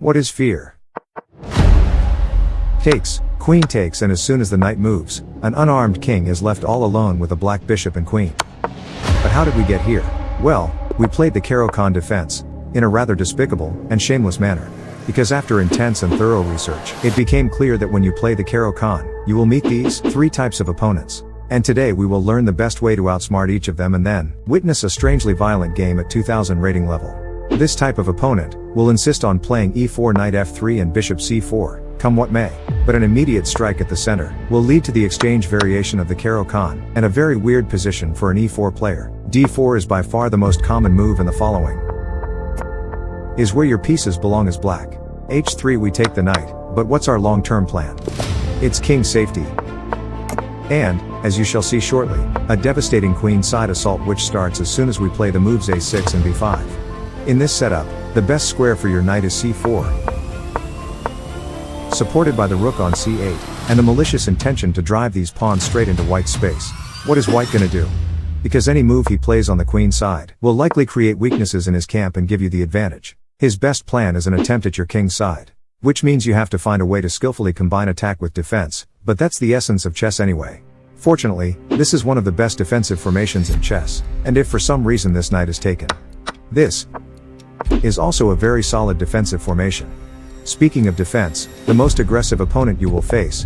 What is fear? Takes, queen takes, and as soon as the knight moves, an unarmed king is left all alone with a black bishop and queen. But how did we get here? Well, we played the Caro Kann Defense, in a rather despicable and shameless manner. Because after intense and thorough research, it became clear that when you play the Caro Kann, you will meet these 3 types of opponents. And today we will learn the best way to outsmart each of them and then witness a strangely violent game at 2000 rating level. This type of opponent will insist on playing e4, knight f3 and bishop c4, come what may. But an immediate strike at the center will lead to the exchange variation of the Caro Kann, and a very weird position for an e4 player. d4 is by far the most common move, and the following is where your pieces belong as black. h3 we take the knight, but what's our long-term plan? It's king safety. And, as you shall see shortly, a devastating queen-side assault which starts as soon as we play the moves a6 and b5. In this setup, the best square for your knight is c4, supported by the rook on c8, and the malicious intention to drive these pawns straight into white's space. What is white gonna do? Because any move he plays on the queen side will likely create weaknesses in his camp and give you the advantage. His best plan is an attempt at your king's side. Which means you have to find a way to skillfully combine attack with defense, but that's the essence of chess anyway. Fortunately, this is one of the best defensive formations in chess, and if for some reason this knight is taken, this is also a very solid defensive formation. Speaking of defense, the most aggressive opponent you will face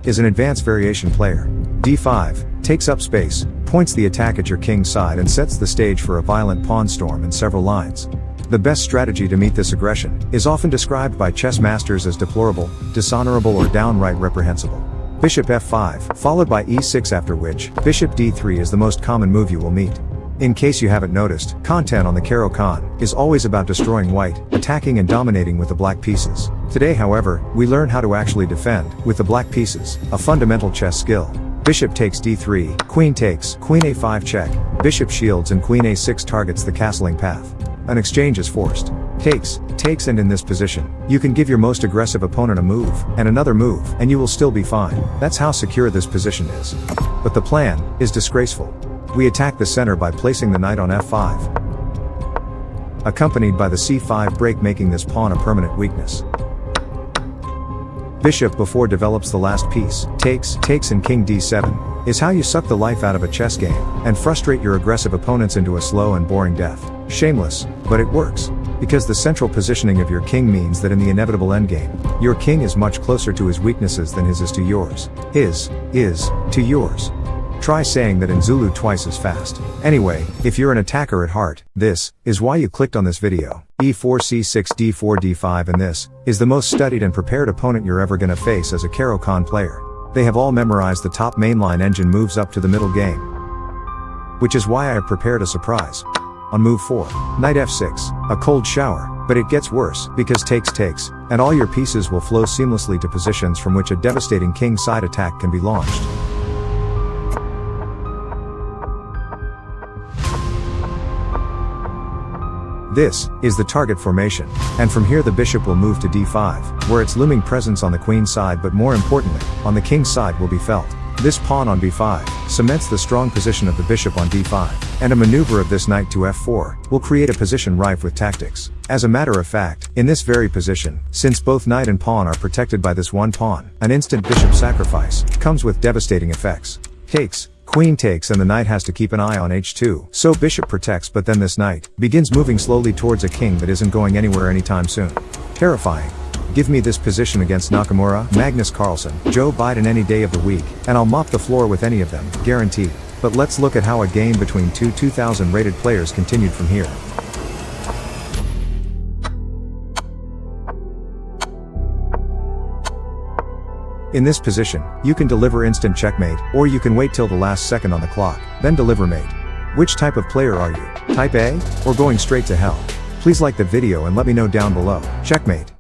is an advanced variation player. d5 takes up space, points the attack at your king's side and sets the stage for a violent pawn storm in several lines. The best strategy to meet this aggression is often described by chess masters as deplorable, dishonorable or downright reprehensible. Bishop f5, followed by e6, after which, bishop d3 is the most common move you will meet. In case you haven't noticed, content on the Caro Kann is always about destroying white, attacking and dominating with the black pieces. Today, however, we learn how to actually defend with the black pieces, a fundamental chess skill. Bishop takes d3, queen takes, queen a5 check, bishop shields and queen a6 targets the castling path. An exchange is forced. Takes, and in this position, you can give your most aggressive opponent a move, and another move, and you will still be fine. That's how secure this position is. But the plan is disgraceful. We attack the center by placing the knight on f5, accompanied by the c5 break, making this pawn a permanent weakness. Bishop before develops the last piece, takes, and king d7, is how you suck the life out of a chess game, and frustrate your aggressive opponents into a slow and boring death. Shameless, but it works. Because the central positioning of your king means that in the inevitable endgame, your king is much closer to his weaknesses than his is to yours. His is to yours. Try saying that in Zulu twice as fast. Anyway, if you're an attacker at heart, this is why you clicked on this video. e4, c6, d4, d5, and this is the most studied and prepared opponent you're ever gonna face as a Caro Kann player. They have all memorized the top mainline engine moves up to the middle game. Which is why I have prepared a surprise. On move 4, knight f6, a cold shower, but it gets worse, because takes, and all your pieces will flow seamlessly to positions from which a devastating king side attack can be launched. This is the target formation, and from here the bishop will move to d5, where its looming presence on the queen side, but more importantly, on the king's side, will be felt. This pawn on b5 cements the strong position of the bishop on d5, and a maneuver of this knight to f4 will create a position rife with tactics. As a matter of fact, in this very position, since both knight and pawn are protected by this one pawn, an instant bishop sacrifice comes with devastating effects. Takes, queen takes, and the knight has to keep an eye on h2, so bishop protects, but then this knight begins moving slowly towards a king that isn't going anywhere anytime soon. Terrifying. Give me this position against Nakamura, Magnus, Carlsen, Joe Biden any day of the week, and I'll mop the floor with any of them, guaranteed. But let's look at how a game between two 2000 rated players continued from here. In this position, you can deliver instant checkmate, or you can wait till the last second on the clock, then deliver mate. Which type of player are you? Type A, or going straight to hell? Please like the video and let me know down below. Checkmate.